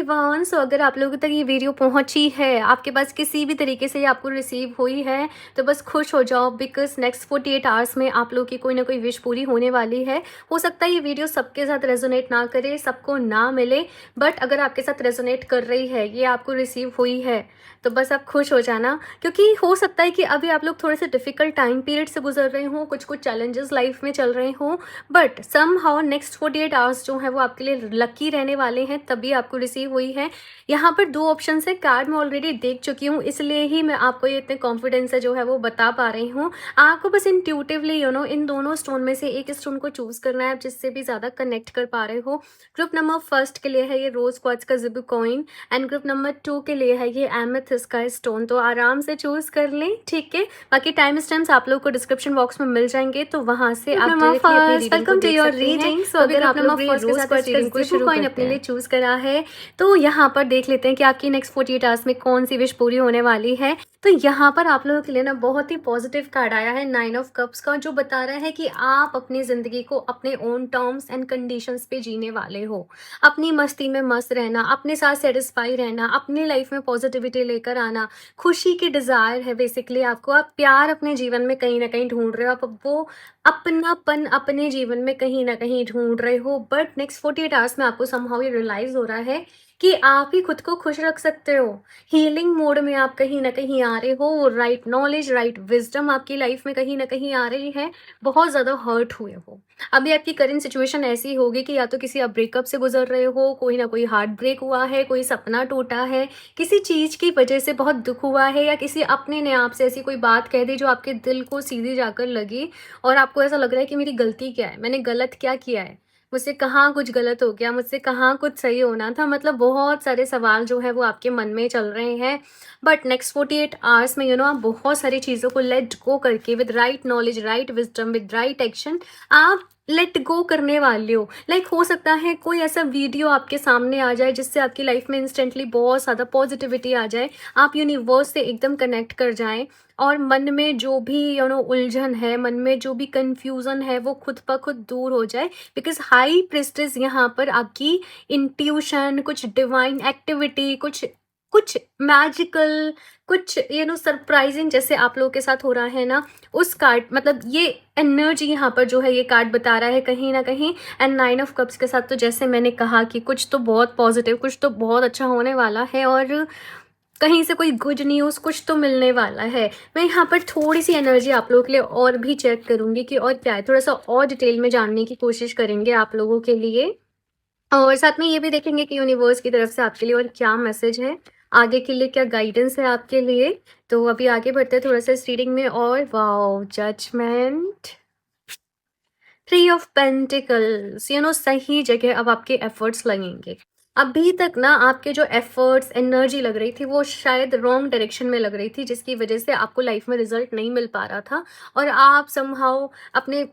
Everyone. सो अगर आप लोगों तक ये वीडियो पहुंची है, आपके पास किसी भी तरीके से ये आपको रिसीव हुई है, तो बस खुश हो जाओ, बिकॉज नेक्स्ट 48 आवर्स में आप लोगों की कोई ना कोई विश पूरी होने वाली है। हो सकता है ये वीडियो सबके साथ रेजोनेट ना करे, सबको ना मिले, बट अगर आपके साथ रेजोनेट कर रही है, ये आपको रिसीव हुई है, तो बस आप खुश हो जाना। क्योंकि हो सकता है कि अभी आप लोग थोड़े से डिफिकल्ट टाइम पीरियड से गुजर रहे हों, कुछ कुछ चैलेंजेस लाइफ में चल रहे हों, but somehow next 48 hours जो है वो आपके लिए लकी रहने वाले हैं, तभी आपको रिसीव हुई है। यहाँ पर दो ऑप्शन है, कार्ड मैं ऑलरेडी देख चुकी हूँ, इसलिए ही मैं आपको ये इतने कॉन्फिडेंस से जो है वो बता पा रही हूँ। आपको बस इंट्यूटिवली इन दोनों स्टोन में से एक स्टोन को चूज करना है, जिससे भी ज़्यादा कनेक्ट कर पा रहे हो। ग्रुप नंबर फर्स्ट के लिए है ये रोज क्वार्ट्ज का Zibu coin, and group number 2 के लिए है ये एमेथिस्ट का स्टोन। तो आराम से चूज कर लें, ठीक है। बाकी टाइम स्टैम्प्स आप लोग को डिस्क्रिप्शन बॉक्स में मिल जाएंगे, तो वहां से आप डायरेक्टली अपनी रीडिंग को देख सकते हैं। तो अगर आप लोग फर्स्ट के साथ रीडिंग को जिबू कॉइन अपने लिए चूज करा है, तो यहाँ पर देख लेते हैं कि आपकी नेक्स्ट 48 आवर्स में कौन सी विश पूरी होने वाली है। तो यहाँ पर आप लोगों के लिए ना बहुत ही पॉजिटिव कार्ड आया है, 9 ऑफ कप्स का, जो बता रहा है कि आप अपनी जिंदगी को अपने ओन टर्म्स एंड कंडीशंस पे जीने वाले हो। अपनी मस्ती में मस्त रहना, अपने साथ सेटिस्फाई रहना, अपनी लाइफ में पॉजिटिविटी लेकर आना, खुशी की डिजायर है बेसिकली आपको। आप प्यार अपने जीवन में कहीं ना कहीं ढूंढ रहे हो, आप वो अपनापन अपने जीवन में कहीं ना कहीं ढूंढ रहे हो। बट नेक्स्ट 48 आवर्स में आपको समहाउ ये रियलाइज हो रहा है कि आप ही खुद को खुश रख सकते हो। हीलिंग मोड में आप कहीं ना कहीं आ रहे हो, राइट नॉलेज राइट विजडम आपकी लाइफ में कहीं ना कहीं आ रही है। बहुत ज़्यादा हर्ट हुए हो, अभी आपकी करंट सिचुएशन ऐसी होगी कि या तो किसी आप ब्रेकअप से गुजर रहे हो, कोई ना कोई हार्ट ब्रेक हुआ है, कोई सपना टूटा है, किसी चीज़ की वजह से बहुत दुख हुआ है, या किसी अपने ने आपसे ऐसी कोई बात कह दी जो आपके दिल को सीधी जाकर लगी, और आपको ऐसा लग रहा है कि मेरी गलती क्या है, मैंने गलत क्या किया है, मुझसे कहाँ कुछ गलत हो गया, मुझसे कहाँ कुछ सही होना था। मतलब बहुत सारे सवाल जो है वो आपके मन में चल रहे हैं। बट नेक्स्ट 48 आवर्स में आप बहुत सारी चीज़ों को लेट गो करके, with right knowledge right wisdom with right action, आप लेट गो करने वाले हो। लाइक हो सकता है कोई ऐसा वीडियो आपके सामने आ जाए जिससे आपकी लाइफ में इंस्टेंटली बहुत ज़्यादा पॉजिटिविटी आ जाए, आप यूनिवर्स से एकदम कनेक्ट कर जाएं, और मन में जो भी उलझन है, मन में जो भी कंफ्यूजन है, वो खुद ब खुद दूर हो जाए। बिकॉज हाई प्रिस्टेस यहाँ पर आपकी इंट्यूशन, कुछ डिवाइन एक्टिविटी, कुछ कुछ मैजिकल, कुछ सरप्राइजिंग जैसे आप लोगों के साथ हो रहा है ना, उस कार्ड मतलब ये एनर्जी यहाँ पर जो है ये कार्ड बता रहा है कहीं ना कहीं। एंड 9 ऑफ कप्स के साथ तो जैसे मैंने कहा कि कुछ तो बहुत पॉजिटिव, कुछ तो बहुत अच्छा होने वाला है, और कहीं से कोई गुड न्यूज़ कुछ तो मिलने वाला है। मैं यहाँ पर थोड़ी सी एनर्जी आप लोगों के लिए और भी चेक करूँगी कि और क्या है, थोड़ा सा और डिटेल में जानने की कोशिश करेंगे आप लोगों के लिए, और साथ में ये भी देखेंगे कि यूनिवर्स की तरफ से आपके लिए और क्या मैसेज है, आगे के लिए क्या गाइडेंस है आपके लिए। तो अभी आगे बढ़ते हैं थोड़ा सा इस रीडिंग में। और वाओ, जजमेंट, 3 ऑफ पेंटिकल्स, सही जगह अब आपके एफर्ट्स लगेंगे। अभी तक ना आपके जो एफर्ट्स एनर्जी लग रही थी वो शायद रॉन्ग डायरेक्शन में लग रही थी, जिसकी वजह से आपको लाइफ में रिजल्ट नहीं मिल पा रहा था, और आप समहाउ अपने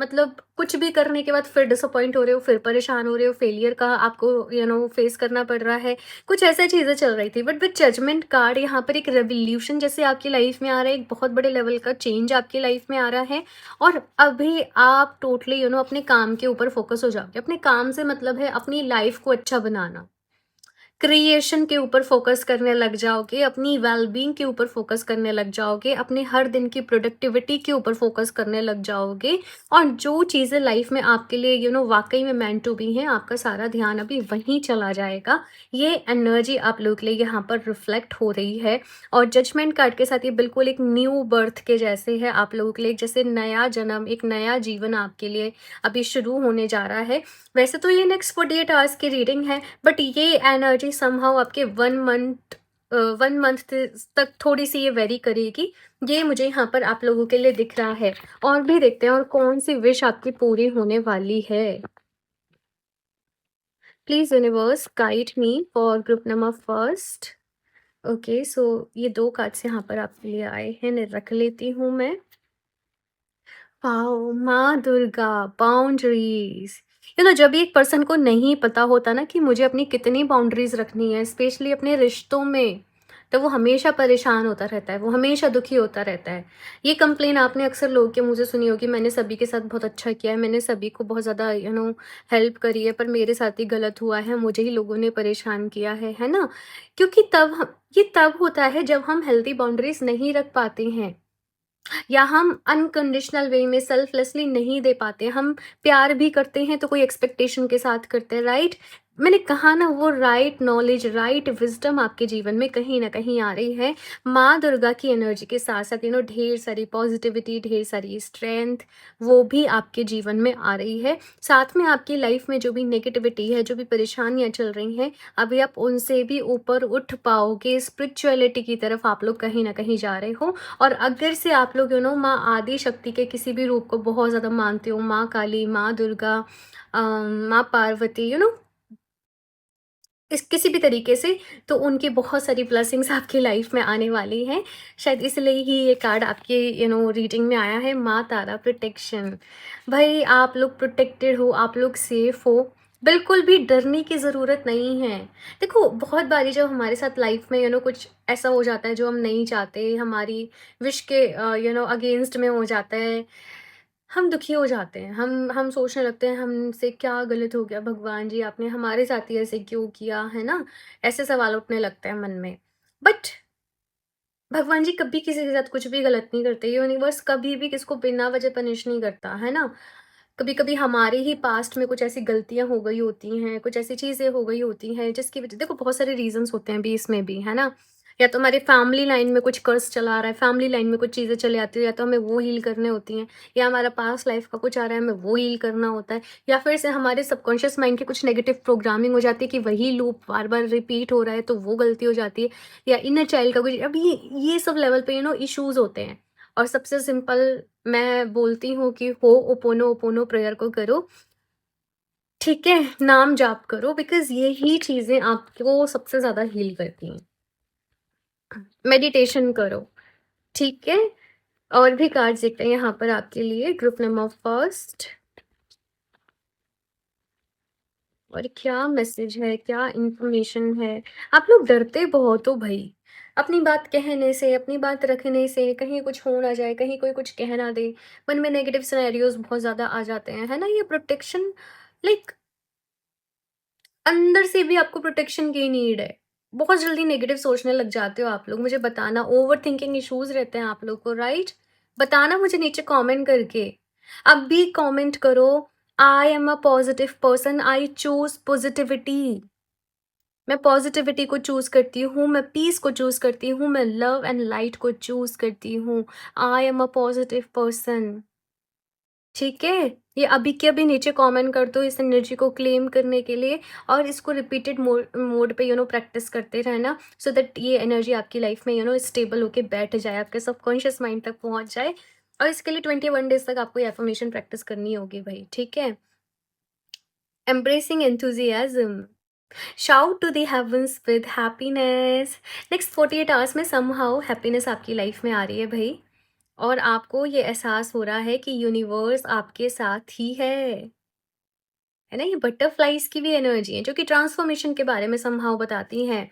मतलब कुछ भी करने के बाद फिर डिसअपॉइंट हो रहे हो, फिर परेशान हो रहे हो, फेलियर का आपको फेस करना पड़ रहा है। कुछ ऐसे चीज़ें चल रही थी। बट विद जजमेंट कार्ड यहाँ पर एक रेवोल्यूशन जैसे आपकी लाइफ में आ रहा है, एक बहुत बड़े लेवल का चेंज आपकी लाइफ में आ रहा है, और अभी आप टोटली अपने काम के ऊपर फोकस हो जाओगे। अपने काम से मतलब है अपनी लाइफ को अच्छा बनाना, क्रिएशन के ऊपर फोकस करने लग जाओगे, अपनी वेलबींग के ऊपर फोकस करने लग जाओगे, अपने हर दिन की प्रोडक्टिविटी के ऊपर फोकस करने लग जाओगे, और जो चीज़ें लाइफ में आपके लिए वाकई में मेंट टू बी हैं, आपका सारा ध्यान अभी वहीं चला जाएगा। ये एनर्जी आप लोग के लिए यहाँ पर रिफ्लेक्ट हो रही है, और जजमेंट कार्ड के साथ ये बिल्कुल एक न्यू बर्थ के जैसे है आप लोगों के लिए, जैसे नया जन्म, एक नया जीवन आपके लिए अभी शुरू होने जा रहा है। वैसे तो ये नेक्स्ट 48 आवर्स की रीडिंग है, बट ये एनर्जी समहाउ आपके 1 मंथ तक थोड़ी सी ये वेरी करेगी, ये मुझे यहाँ पर आप लोगों के लिए दिख रहा है। और भी देखते हैं और कौन सी विश आपकी पूरी होने वाली है। Please universe guide me for group number first. Okay, so ये 2 कार्ड्स यहाँ पर आपके लिए आए हैं, मैं रख लेती हूँ मैं। वाओ, माँ दुर्गा, बाउंड्रीज। जब एक पर्सन को नहीं पता होता ना कि मुझे अपनी कितनी बाउंड्रीज रखनी है, स्पेशली अपने रिश्तों में, तो वो हमेशा परेशान होता रहता है, वो हमेशा दुखी होता रहता है। ये कंप्लेन आपने अक्सर लोग के मुँह से सुनी होगी, मैंने सभी के साथ बहुत अच्छा किया है, मैंने सभी को बहुत ज़्यादा हेल्प करी है, पर मेरे साथ ही गलत हुआ है, मुझे ही लोगों ने परेशान किया है ना? क्योंकि ये तब होता है जब हम हेल्दी बाउंड्रीज़ नहीं रख पाते हैं, या हम अनकंडीशनल वे में सेल्फलेसली नहीं दे पाते। हम प्यार भी करते हैं तो कोई एक्सपेक्टेशन के साथ करते हैं, राइट? मैंने कहा ना, वो राइट नॉलेज, राइट विज़डम आपके जीवन में कहीं न कहीं आ रही है। माँ दुर्गा की एनर्जी के साथ-साथ ढेर सारी पॉजिटिविटी, ढेर सारी स्ट्रेंथ, वो भी आपके जीवन में आ रही है। साथ में आपकी लाइफ में जो भी नेगेटिविटी है, जो भी परेशानियाँ चल रही हैं, अभी आप उनसे भी ऊपर उठ पाओगे। स्पिरिचुअलिटी की तरफ आप लोग कहीं न कहीं जा रहे हो। और अगर से आप लोग माँ आदि शक्ति के किसी भी रूप को बहुत ज़्यादा मानते हो, माँ काली, माँ दुर्गा, माँ पार्वती, इस किसी भी तरीके से, तो उनकी बहुत सारी ब्लेसिंग्स आपकी लाइफ में आने वाली हैं। शायद इसलिए ही ये कार्ड आपके रीडिंग में आया है, माँ तारा प्रोटेक्शन। भाई आप लोग प्रोटेक्टेड हो, आप लोग सेफ हो, बिल्कुल भी डरने की ज़रूरत नहीं है। देखो, बहुत बारी जब हमारे साथ लाइफ में कुछ ऐसा हो जाता है जो हम नहीं चाहते, हमारी विश के अगेंस्ट में हो जाता है, हम दुखी हो जाते हैं, हम सोचने लगते हैं हमसे क्या गलत हो गया भगवान जी, आपने हमारे साथ ही ऐसे क्यों किया, है ना? ऐसे सवाल उठने लगते हैं मन में। बट भगवान जी कभी किसी के साथ कुछ भी गलत नहीं करते, यूनिवर्स कभी भी किसको बिना वजह पनिश नहीं करता, है ना? कभी-कभी हमारे ही पास्ट में कुछ ऐसी गलतियाँ हो गई होती हैं, कुछ ऐसी चीज़ें हो गई होती हैं जिसकी वजह, देखो बहुत सारे रीज़न्स होते हैं भी इसमें भी, है ना? या तो हमारे फैमिली लाइन में कुछ कर्स चला आ रहा है, फैमिली लाइन में कुछ चीज़ें चली आती है, या तो हमें वो हील करनी होती हैं, या हमारा पास्ट लाइफ का कुछ आ रहा है, हमें वो हील करना होता है, या फिर से हमारे सबकॉन्शियस माइंड की कुछ नेगेटिव प्रोग्रामिंग हो जाती है कि वही लूप बार-बार रिपीट हो रहा है, तो वो गलती हो जाती है, या इनर चाइल्ड का कुछ, अब ये सब लेवल पे इश्यूज़ होते हैं। और सबसे सिंपल मैं बोलती हूँ कि होओपोनोपोनो प्रेयर को करो, ठीक है? नाम जाप करो, बिकॉज़ यही चीज़ें आपको सबसे ज़्यादा हील करती हैं। मेडिटेशन करो, ठीक है? और भी कार्ड्स दिखते हैं यहाँ पर आपके लिए, ग्रुप नंबर फर्स्ट। और क्या मैसेज है, क्या इन्फॉर्मेशन है? आप लोग डरते बहुत हो भई, अपनी बात कहने से, अपनी बात रखने से, कहीं कुछ हो ना जाए, कहीं कोई कुछ कह ना दे, मन में नेगेटिव सिनेरियोज़ बहुत ज़्यादा आ जाते हैं, है ना? ये प्रोटेक्शन, लाइक अंदर से भी आपको प्रोटेक्शन की नीड है। बहुत जल्दी नेगेटिव सोचने लग जाते हो आप लोग, मुझे बताना। ओवरथिंकिंग इश्यूज़ रहते हैं आप लोग को, राइट? बताना मुझे नीचे कमेंट करके। अब भी कमेंट करो, I am a positive person, I choose positivity. मैं पॉजिटिविटी को चूज़ करती हूँ, मैं पीस को चूज़ करती हूँ, मैं लव एंड लाइट को चूज़ करती हूँ। I am a positive person. ठीक है? ये अभी के अभी नीचे कमेंट कर दो इस एनर्जी को क्लेम करने के लिए, और इसको रिपीटेड मोड पे प्रैक्टिस करते रहना, सो दैट ये एनर्जी आपकी लाइफ में स्टेबल होके बैठ जाए, आपके सबकॉन्शियस माइंड तक पहुंच जाए। और इसके लिए 21 डेज तक आपको ये अफर्मेशन प्रैक्टिस करनी होगी भाई, ठीक है? Embracing enthusiasm, shout to the heavens with happiness. Next 48 hours में समहाउ हैप्पीनेस आपकी लाइफ में आ रही है भाई, और आपको ये एहसास हो रहा है कि यूनिवर्स आपके साथ ही है ना? ये बटरफ्लाइज की भी एनर्जी है जो कि ट्रांसफॉर्मेशन के बारे में समहाउ बताती हैं।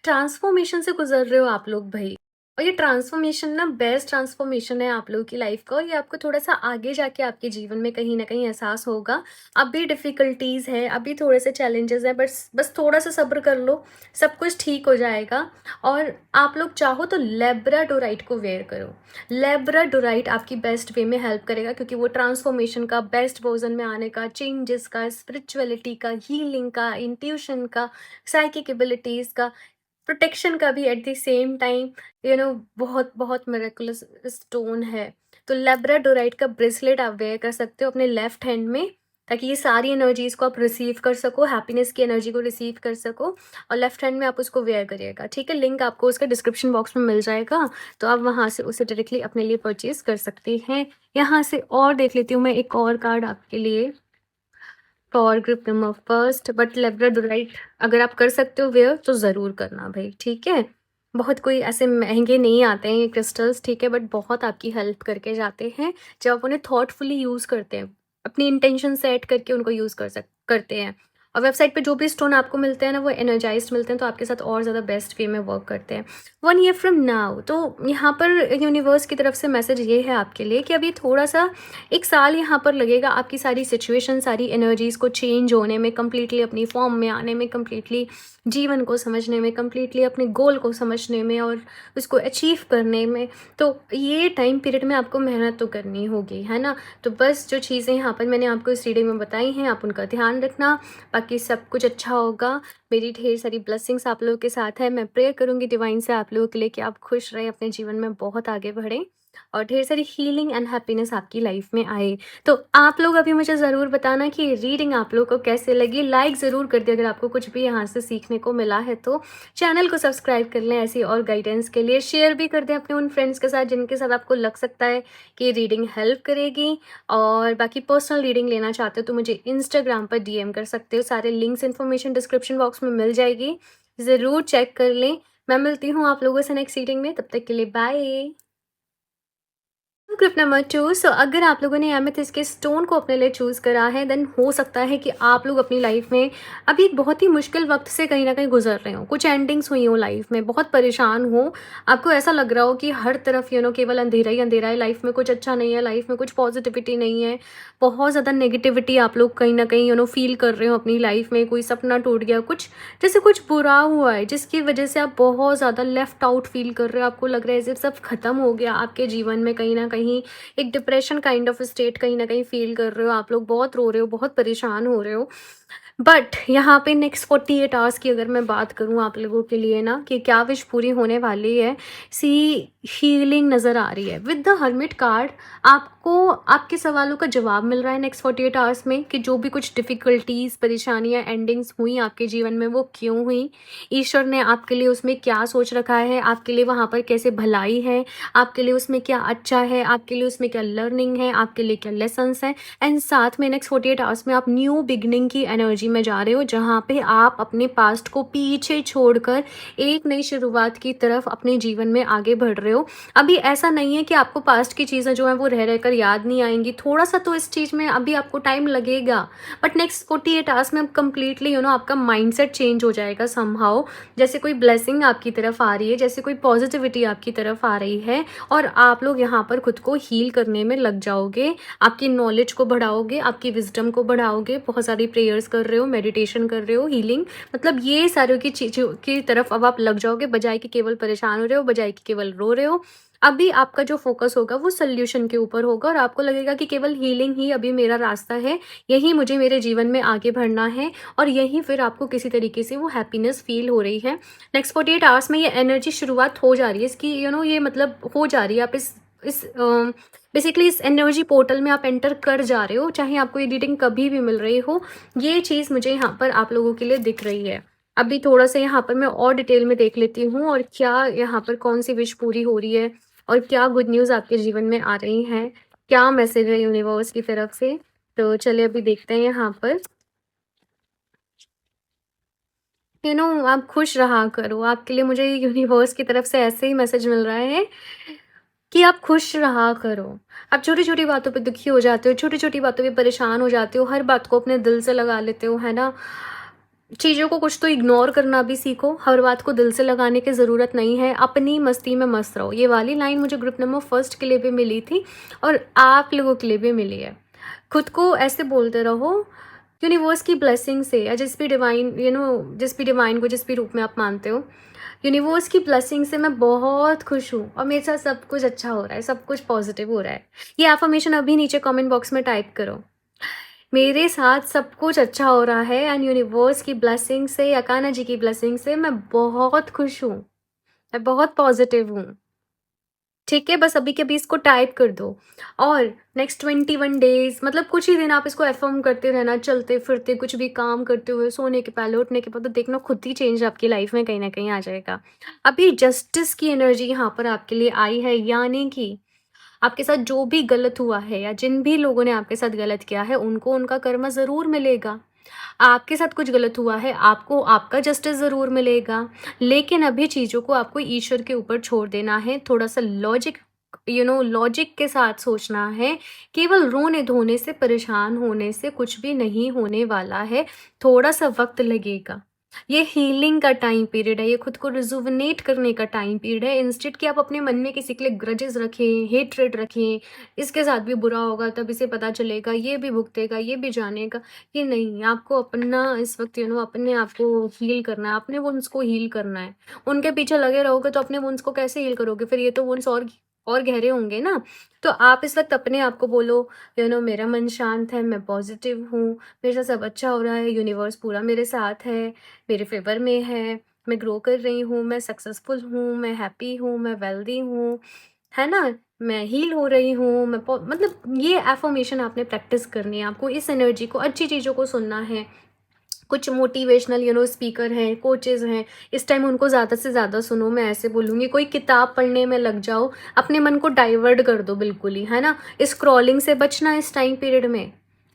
ट्रांसफॉर्मेशन से गुजर रहे हो आप लोग भाई, और ये ट्रांसफॉर्मेशन ना बेस्ट ट्रांसफॉर्मेशन है आप लोगों की लाइफ का, और ये आपको थोड़ा सा आगे जाके आपके जीवन में कहीं ना कहीं एहसास होगा। अभी डिफ़िकल्टीज़ है, अभी थोड़े से चैलेंजेस हैं, बस बस थोड़ा सा सब्र कर लो, सब कुछ ठीक हो जाएगा। और आप लोग चाहो तो लेब्राडोराइट को वेयर करो। लेब्राडोराइट आपकी बेस्ट वे में हेल्प करेगा, क्योंकि वो ट्रांसफॉर्मेशन का, बेस्ट वर्जन में आने का, चेंजेस का, स्पिरिचुअलिटी का, हीलिंग का, इंट्यूशन का, साइकिक एबिलिटीज़ का, प्रोटेक्शन का भी एट द सेम टाइम, बहुत बहुत मिरेकुलस स्टोन है। तो लेब्राडोराइट का ब्रेसलेट आप वेयर कर सकते हो अपने लेफ्ट हैंड में, ताकि ये सारी एनर्जीज को आप रिसीव कर सको, हैप्पीनेस की एनर्जी को रिसीव कर सको, और लेफ्ट हैंड में आप उसको वेयर करिएगा, ठीक है? लिंक आपको उसका डिस्क्रिप्शन बॉक्स में मिल जाएगा, तो आप वहाँ से उसे डायरेक्टली अपने लिए परचेज कर सकते हैं। यहाँ से और देख लेती हूँ मैं एक और कार्ड आपके लिए, for group number first. But labradorite अगर आप कर सकते हो वेयर तो ज़रूर करना भाई, ठीक है? बहुत कोई ऐसे महंगे नहीं आते हैं ये क्रिस्टल्स, ठीक है? बट बहुत आपकी हेल्प करके जाते हैं जब आप उन्हें थॉटफुली यूज़ करते हैं, अपनी इंटेंशन सेट करके उनको यूज़ करते हैं। और वेबसाइट पे जो भी स्टोन आपको मिलते हैं ना, वो एनर्जाइज्ड मिलते हैं, तो आपके साथ और ज़्यादा बेस्ट वे में वर्क करते हैं। 1 ईयर फ्रॉम नाउ, तो यहाँ पर यूनिवर्स की तरफ से मैसेज ये है आपके लिए कि अभी थोड़ा सा 1 साल यहाँ पर लगेगा आपकी सारी सिचुएशन, सारी एनर्जीज़ को चेंज होने में, कम्प्लीटली अपनी फॉर्म में आने में, कम्प्लीटली जीवन को समझने में, कम्प्लीटली अपने गोल को समझने में और उसको अचीव करने में। तो ये टाइम पीरियड में आपको मेहनत तो करनी होगी, है ना? तो बस जो चीज़ें यहाँ पर मैंने आपको इस रीडिंग में बताई हैं, आप उनका ध्यान रखना, बाकी सब कुछ अच्छा होगा। मेरी ढेर सारी ब्लेसिंग्स आप लोगों के साथ है। मैं प्रेयर करूँगी डिवाइन से आप लोगों के लिए कि आप खुश रहें, अपने जीवन में बहुत आगे बढ़ें और ढेर सारी हीलिंग एंड हैप्पीनेस आपकी लाइफ में आए। तो आप लोग अभी मुझे ज़रूर बताना कि रीडिंग आप लोगों को कैसे लगी। लाइक ज़रूर कर दिया अगर आपको कुछ भी यहाँ से सीखने को मिला है तो। चैनल को सब्सक्राइब कर लें ऐसी और गाइडेंस के लिए। शेयर भी कर दें अपने उन फ्रेंड्स के साथ जिनके साथ आपको लग सकता है कि रीडिंग हेल्प करेगी। और बाकी पर्सनल रीडिंग लेना चाहते हो तो मुझे इंस्टाग्राम पर डीएम कर सकते हो। सारे लिंक्स इन्फॉर्मेशन डिस्क्रिप्शन बॉक्स में मिल जाएगी, ज़रूर चेक कर लें। मैं मिलती हूँ आप लोगों से नेक्स्ट रीडिंग में, तब तक के लिए बाय। ग्रुप नंबर 2, सो अगर आप लोगों ने एमेथिस्ट के स्टोन को अपने लिए चूज़ करा है, देन हो सकता है कि आप लोग अपनी लाइफ में अभी एक बहुत ही मुश्किल वक्त से कहीं ना कहीं गुजर रहे हो, कुछ एंडिंग्स हुई हो लाइफ में, बहुत परेशान हो, आपको ऐसा लग रहा हो कि हर तरफ केवल अंधेरा ही अंधेरा है, लाइफ में कुछ अच्छा नहीं है, लाइफ में कुछ पॉजिटिविटी नहीं है, बहुत ज़्यादा नेगेटिविटी आप लोग कहीं ना कहीं फील कर रहे हो अपनी लाइफ में। कोई सपना टूट गया, कुछ जैसे कुछ बुरा हुआ है जिसकी वजह से आप बहुत ज़्यादा लेफ्ट आउट फील कर रहे हो, आपको लग रहा है जैसे सब खत्म हो गया आपके जीवन में, कहीं ना कहीं एक डिप्रेशन काइंड ऑफ स्टेट कहीं ना कहीं फील कर रहे हो, आप लोग बहुत रो रहे हो, बहुत परेशान हो रहे हो। बट यहाँ पे नेक्स्ट 48 आवर्स की अगर मैं बात करूँ आप लोगों के लिए ना, कि क्या विश पूरी होने वाली है, सी हीलिंग नज़र आ रही है विद द हर्मिट कार्ड। आपको आपके सवालों का जवाब मिल रहा है नेक्स्ट 48 आवर्स में, कि जो भी कुछ डिफ़िकल्टीज़, परेशानियाँ, एंडिंग्स हुई आपके जीवन में, वो क्यों हुई, ईश्वर ने आपके लिए उसमें क्या सोच रखा है, आपके लिए वहाँ पर कैसे भलाई है, आपके लिए उसमें क्या अच्छा है, आपके लिए उसमें क्या लर्निंग है, आपके लिए क्या लेसन्स हैं। एंड साथ में नेक्स्ट 48 आवर्स में आप न्यू बिगनिंग की एनर्जी में जा रहे हो, जहाँ पे आप अपने पास्ट को पीछे छोड़कर एक नई शुरुआत की तरफ अपने जीवन में आगे बढ़ रहे हो। अभी ऐसा नहीं है कि आपको पास्ट की चीज़ें जो हैं वो रह रहकर याद नहीं आएंगी, थोड़ा सा तो इस चीज़ में अभी आपको टाइम लगेगा, बट नेक्स्ट 48 आवर्स में अब कम्प्लीटली आपका माइंडसेट चेंज हो जाएगा समहाउ। जैसे कोई ब्लेसिंग आपकी तरफ आ रही है, जैसे कोई पॉजिटिविटी आपकी तरफ आ रही है, और आप लोग यहाँ पर खुद को हील करने में लग जाओगे, आपकी नॉलेज को बढ़ाओगे, आपकी विजडम को बढ़ाओगे, बहुत सारी प्रेयर्स कर रहे हो, मेडिटेशन कर रहे हो, हीलिंग, मतलब ये सारी की चीज़ों की तरफ अब आप लग जाओगे, बजाय कि केवल परेशान हो रहे हो, बजाय कि केवल रो रहे हो। अभी आपका जो फोकस होगा वो सोल्यूशन के ऊपर होगा, और आपको लगेगा कि केवल हीलिंग ही अभी मेरा रास्ता है, यही मुझे मेरे जीवन में आगे बढ़ना है, और यही फिर आपको किसी तरीके से वो हैप्पीनेस फील हो रही है। नेक्स्ट 48 आवर्स में ये एनर्जी शुरुआत हो जा रही है इसकी, ये मतलब हो जा रही है। आप इस बेसिकली इस एनर्जी पोर्टल में आप एंटर कर जा रहे हो, चाहे आपको ये रीडिंग कभी भी मिल रही हो। ये चीज़ मुझे यहाँ पर आप लोगों के लिए दिख रही है। अभी थोड़ा सा यहाँ पर मैं और डिटेल में देख लेती हूँ, और क्या यहाँ पर कौन सी विश पूरी हो रही है, और क्या गुड न्यूज़ आपके जीवन में आ रही हैं, क्या मैसेज है यूनिवर्स की तरफ से। तो चलिए अभी देखते हैं यहाँ पर। आप खुश रहा करो, आपके लिए मुझे यूनिवर्स की तरफ से ऐसे ही मैसेज मिल रहा है कि आप खुश रहा करो। आप छोटी छोटी बातों पे दुखी हो जाते हो, छोटी छोटी बातों पे परेशान हो जाते हो, हर बात को अपने दिल से लगा लेते हो, है ना? चीज़ों को कुछ तो इग्नोर करना भी सीखो, हर बात को दिल से लगाने की ज़रूरत नहीं है, अपनी मस्ती में मस्त रहो। ये वाली लाइन मुझे ग्रुप नंबर 1 के लिए भी मिली थी, और आप लोगों के लिए भी मिली है। खुद को ऐसे बोलते रहो, यूनिवर्स की ब्लेसिंग से, या जिस भी डिवाइन जिस भी डिवाइन को जिस भी रूप में आप मानते हो, यूनिवर्स की ब्लेसिंग से मैं बहुत खुश हूँ, और मेरे साथ सब कुछ अच्छा हो रहा है, सब कुछ पॉजिटिव हो रहा है। ये एफर्मेशन अभी नीचे कमेंट बॉक्स में टाइप करो, मेरे साथ सब कुछ अच्छा हो रहा है, एंड यूनिवर्स की ब्लेसिंग से, अकाना जी की ब्लेसिंग से मैं बहुत खुश हूँ, मैं बहुत पॉजिटिव हूँ। ठीक है, बस अभी के अभी इसको टाइप कर दो, और नेक्स्ट 21 डेज, मतलब कुछ ही दिन आप इसको एफर्म करते रहना, चलते फिरते, कुछ भी काम करते हुए, सोने के पहले, उठने के बाद, तो देखना खुद ही चेंज आपकी लाइफ में कहीं ना कहीं आ जाएगा। अभी जस्टिस की एनर्जी यहाँ पर आपके लिए आई है, यानी कि आपके साथ जो भी गलत हुआ है, या जिन भी लोगों ने आपके साथ गलत किया है, उनको उनका कर्म ज़रूर मिलेगा। आपके साथ कुछ गलत हुआ है, आपको आपका जस्टिस ज़रूर मिलेगा, लेकिन अभी चीज़ों को आपको ईश्वर के ऊपर छोड़ देना है, थोड़ा सा लॉजिक लॉजिक के साथ सोचना है। केवल रोने-धोने से, परेशान होने से कुछ भी नहीं होने वाला है, थोड़ा-सा वक़्त लगेगा। ये हीलिंग का टाइम पीरियड है, ये खुद को रिजुविनेट करने का टाइम पीरियड है। इंस्टेड कि आप अपने मन में किसी के लिए ग्रजेस रखें, हेट्रेड रखें, इसके साथ भी बुरा होगा तब इसे पता चलेगा, ये भी भुगतेगा, ये भी जानेगा, ये नहीं। आपको अपना इस वक़्त अपने आप को हील करना है, अपने वुन्स को हील करना है। उनके पीछे लगे रहोगे तो अपने वुन्स को कैसे हील करोगे? फिर ये तो वुन्स और गहरे होंगे ना। तो आप इस वक़्त अपने आप को बोलो, मेरा मन शांत है, मैं पॉज़िटिव हूँ, मेरे साथ सब अच्छा हो रहा है, यूनिवर्स पूरा मेरे साथ है, मेरे फ़ेवर में है, मैं ग्रो कर रही हूँ, मैं सक्सेसफुल हूँ, मैं हैप्पी हूँ, मैं वेल्दी हूँ, है ना? मैं हील हो रही हूँ, मैं मतलब ये अफ़र्मेशन आपने प्रैक्टिस करनी है। आपको इस एनर्जी को, अच्छी चीज़ों को सुनना है। कुछ मोटिवेशनल स्पीकर हैं, कोचेज़ हैं, इस टाइम उनको ज़्यादा से ज़्यादा सुनो, मैं ऐसे बोलूँगी। कोई किताब पढ़ने में लग जाओ, अपने मन को डाइवर्ट कर दो बिल्कुल ही, है ना? स्क्रॉलिंग से बचना इस टाइम पीरियड में।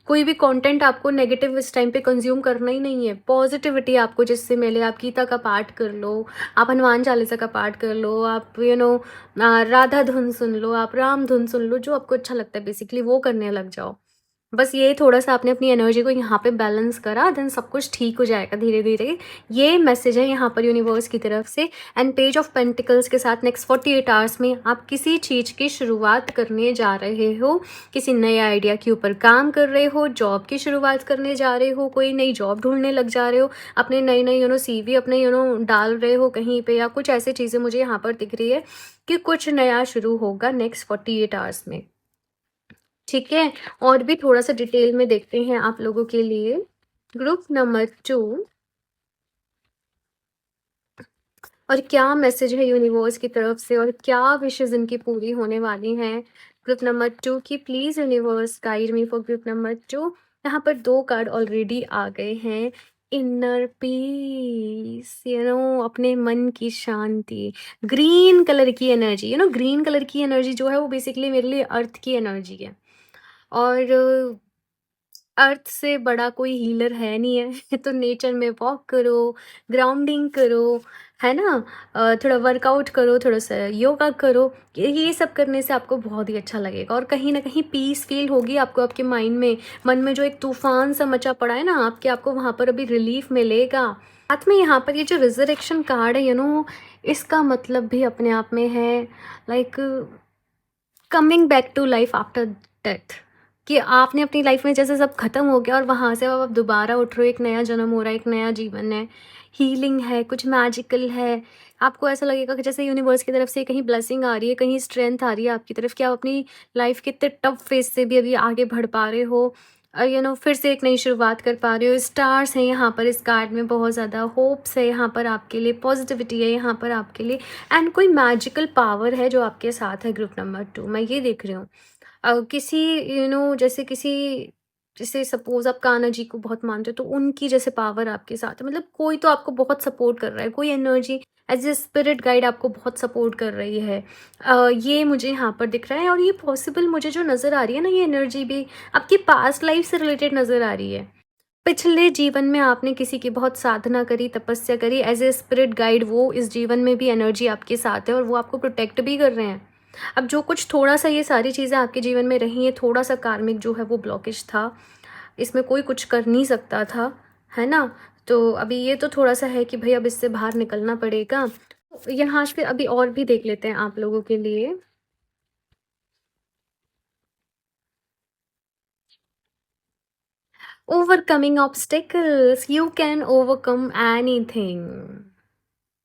कोई भी कंटेंट आपको नेगेटिव इस टाइम पे कंज़्यूम करना ही नहीं है। पॉज़िटिविटी आपको जिससे मिले, आप गीता का पाठ कर लो, आप हनुमान चालीसा का पाठ कर लो, आप राधा धुन सुन लो, आप राम धुन सुन लो, जो आपको अच्छा लगता है बेसिकली वो करने लग जाओ। बस ये थोड़ा-सा आपने अपनी एनर्जी को यहाँ पे बैलेंस करा, देन सब कुछ ठीक हो जाएगा धीरे-धीरे। ये मैसेज है यहाँ पर यूनिवर्स की तरफ से। एंड पेज ऑफ पेंटिकल्स के साथ नेक्स्ट 48 आवर्स में आप किसी चीज़ की शुरुआत करने जा रहे हो, किसी नए आइडिया के ऊपर काम कर रहे हो, जॉब की शुरुआत करने जा रहे हो, कोई नई जॉब ढूँढने लग जा रहे हो, अपने नई-नई सीवी अपने डाल रहे हो कहीं पे, या कुछ ऐसी चीज़ें मुझे यहाँ पर दिख रही है कि कुछ नया शुरू होगा नेक्स्ट 48 आवर्स में। ठीक है? और भी थोड़ा-सा डिटेल में देखते हैं आप लोगों के लिए। ग्रुप नंबर 2 और क्या मैसेज है यूनिवर्स की तरफ से और क्या विशेज़ इनकी पूरी होने वाली हैं। ग्रुप नंबर 2 की please universe guide me for group number 2। यहाँ पर 2 कार्ड ऑलरेडी आ गए हैं। इनर पीस, अपने मन की शांति। ग्रीन कलर की एनर्जी, ग्रीन कलर की एनर्जी जो है वो बेसिकली मेरे लिए अर्थ की एनर्जी है। और अर्थ से बड़ा कोई हीलर है नहीं है। तो नेचर में वॉक करो, ग्राउंडिंग करो, है ना? थोड़ा वर्कआउट करो, थोड़ा-सा योगा करो। ये सब करने से आपको बहुत ही अच्छा लगेगा और कहीं न कहीं पीस फ़ील होगी आपको आपके माइंड में। मन में जो एक तूफ़ान सा मचा पड़ा है ना आपको वहाँ पर अभी रिलीफ़ मिलेगा। साथ में यहाँ पर ये जो रिज़रेक्शन कार्ड है इसका मतलब भी अपने आप में है like coming back to life after death. कि आपने अपनी लाइफ में जैसे सब खत्म हो गया और वहाँ से अब आप दोबारा उठ रहे हो, एक नया जन्म हो रहा है, एक नया जीवन है, हीलिंग है, कुछ मैजिकल है। आपको ऐसा लगेगा कि जैसे यूनिवर्स की तरफ से कहीं ब्लेसिंग आ रही है, कहीं स्ट्रेंथ आ रही है आपकी तरफ, कि आप अपनी लाइफ के इतने टफ फेज से भी अभी आगे बढ़ पा रहे हो। फिर से एक नई शुरुआत कर पा रहे हो। स्टार्स हैं यहाँ पर इस कार्ड में, बहुत ज़्यादा होप्स है यहाँ पर आपके लिए, पॉजिटिविटी है यहाँ पर आपके लिए, एंड कोई मैजिकल पावर है जो आपके साथ है। ग्रुप नंबर 2 मैं ये देख रही हूँ। किसी जैसे सपोज़ आप कान्हा जी को बहुत मानते हो, तो उनकी जैसे पावर आपके साथ है। मतलब कोई तो आपको बहुत सपोर्ट कर रहा है, कोई energy as a spirit guide आपको बहुत सपोर्ट कर रही है। ये मुझे यहाँ पर दिख रहा है और ये पॉसिबल मुझे जो नज़र आ रही है ना, ये एनर्जी भी आपकी पास्ट लाइफ से रिलेटेड नज़र आ रही है। पिछले जीवन में आपने किसी की बहुत साधना करी, तपस्या करी, एज़ ए स्पिरिट गाइड वो इस जीवन में भी एनर्जी आपके साथ है और वो आपको प्रोटेक्ट भी कर रहे हैं। अब जो कुछ थोड़ा-सा ये सारी चीज़ें आपके जीवन में रही हैं, थोड़ा-सा कार्मिक जो है वो ब्लॉकेज था, इसमें कोई कुछ कर नहीं सकता था, है ना? तो अभी ये तो थोड़ा-सा है कि भई अब इससे बाहर निकलना पड़ेगा। यहाँ से अभी और भी देख लेते हैं आप लोगों के लिए। Overcoming obstacles, you can overcome anything.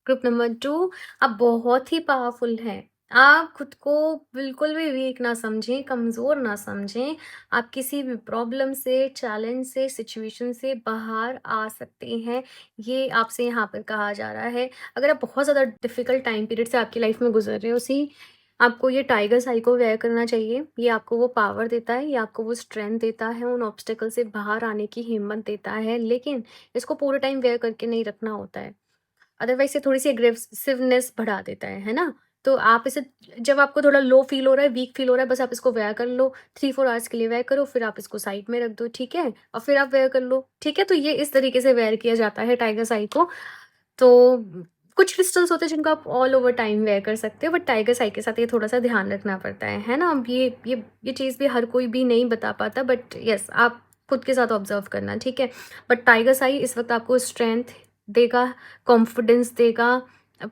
Group number 2 आप बहुत ही पावरफुल हैं। आप खुद को बिल्कुल भी वीक ना समझें, कमज़ोर ना समझें। आप किसी भी प्रॉब्लम से, चैलेंज से, सिचुएशन से बाहर आ सकते हैं। ये आपसे यहाँ पर कहा जा रहा है। अगर आप बहुत ज़्यादा डिफ़िकल्ट टाइम पीरियड से आपकी लाइफ में गुज़र रहे हो, आपको ये टाइगर आई को वेयर करना चाहिए। ये आपको वो पावर देता है, ये आपको वो स्ट्रेंथ देता है, उन ऑब्स्टेकल से बाहर आने की हिम्मत देता है। लेकिन इसको पूरे टाइम वेयर करके नहीं रखना होता है। अदरवाइज़ ये थोड़ी-सी एग्रेसिवनेस बढ़ा देता है ना? तो आप इसे, जब आपको थोड़ा लो फ़ील हो रहा है, वीक फ़ील हो रहा है, बस आप इसको वेयर कर लो, 3-4 आवर्स के लिए वेयर करो, फिर आप इसको साइड में रख दो, ठीक है? और फिर आप वेयर कर लो, ठीक है? तो ये इस तरीके से वेयर किया जाता है टाइगर आई को। तो कुछ क्रिस्टल्स होते हैं जिनको आप ऑल ओवर टाइम वेयर कर सकते हो, बट टाइगर्स आई के साथ ये थोड़ा सा ध्यान रखना पड़ता है ना। अब ये चीज़ भी हर कोई भी नहीं बता पाता, बट यस आप खुद के साथ ऑब्जर्व करना, ठीक है। बट टाइगर्स आई इस वक्त आपको स्ट्रेंथ देगा, कॉन्फिडेंस देगा,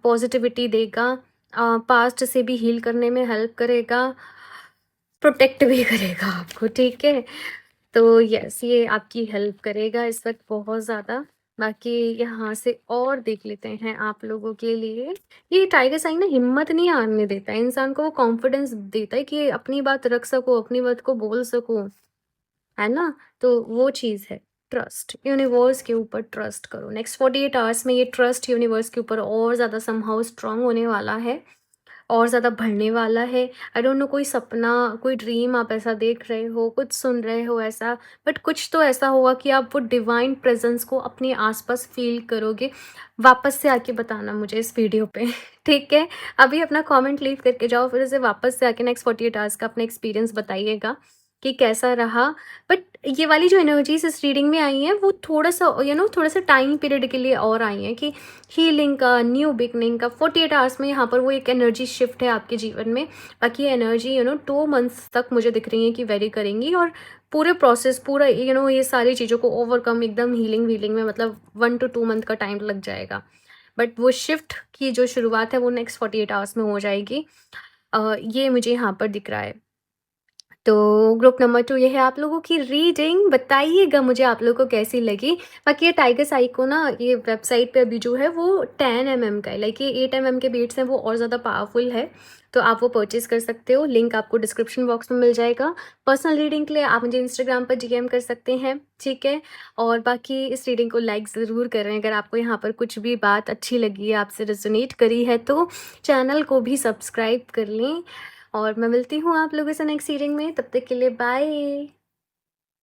पॉजिटिविटी देगा, पास्ट से भी हील करने में हेल्प करेगा, प्रोटेक्ट भी करेगा आपको, ठीक है। तो यस ये आपकी हेल्प करेगा इस वक्त बहुत ज़्यादा। बाकी यहाँ से और देख लेते हैं आप लोगों के लिए। ये टाइगर साइन ना हिम्मत नहीं हारने देता है, इंसान को वो कॉन्फिडेंस देता है कि अपनी बात रख सको, अपनी बात को बोल सको, है ना। तो वो चीज़ है ट्रस्ट, यूनिवर्स के ऊपर ट्रस्ट करो। नेक्स्ट 48 आवर्स में ये ट्रस्ट यूनिवर्स के ऊपर और ज़्यादा समहाउ स्ट्रांग होने वाला है, और ज़्यादा बढ़ने वाला है। आई डोंट नो कोई सपना, कोई ड्रीम आप ऐसा देख रहे हो, कुछ सुन रहे हो ऐसा, बट कुछ तो ऐसा होगा कि आप वो डिवाइन प्रेजेंस को अपने आसपास फील करोगे। वापस से आके बताना मुझे इस वीडियो पे ठीक है। अभी अपना कमेंट लीव करके जाओ, फिर उसे वापस से आके नेक्स्ट 48 आवर्स का अपना एक्सपीरियंस बताइएगा कि कैसा रहा। बट ये वाली जो एनर्जीज इस रीडिंग में आई हैं वो थोड़ा सा थोड़ा सा टाइम पीरियड के लिए और आई हैं कि हीलिंग का, न्यू बिगनिंग का। 48 आवर्स में यहाँ पर वो एक एनर्जी शिफ्ट है आपके जीवन में। बाकी एनर्जी 2 मंथ्स तक मुझे दिख रही है कि वेरी करेंगी, और पूरे प्रोसेस पूरा ये सारी चीज़ों को ओवरकम एकदम हीलिंग वीलिंग में मतलब 1 to 2 मंथ का टाइम लग जाएगा। बट वो शिफ्ट की जो शुरुआत है वो नेक्स्ट 48 आवर्स में हो जाएगी। ये मुझे यहाँ पर दिख रहा है। तो ग्रुप नंबर 2 ये है आप लोगों की रीडिंग। बताइएगा मुझे आप लोगों को कैसी लगी। बाकी ये टाइगर साई को ना ये वेबसाइट पे अभी जो है वो 10 mm का है, लाइक ये 8 mm के बीट्स हैं वो और ज़्यादा पावरफुल है, तो आप वो परचेज़ कर सकते हो। लिंक आपको डिस्क्रिप्शन बॉक्स में मिल जाएगा। पर्सनल रीडिंग के लिए आप मुझे इंस्टाग्राम पर डीएम कर सकते हैं, ठीक है। और बाकी इस रीडिंग को लाइक ज़रूर करें अगर आपको यहाँ पर कुछ भी बात अच्छी लगी है, आपसे रेजोनेट करी है, तो चैनल को भी सब्सक्राइब कर लें। और मैं मिलती हूँ आप लोगों से नेक्स्ट रीडिंग में, तब तक के लिए बाय।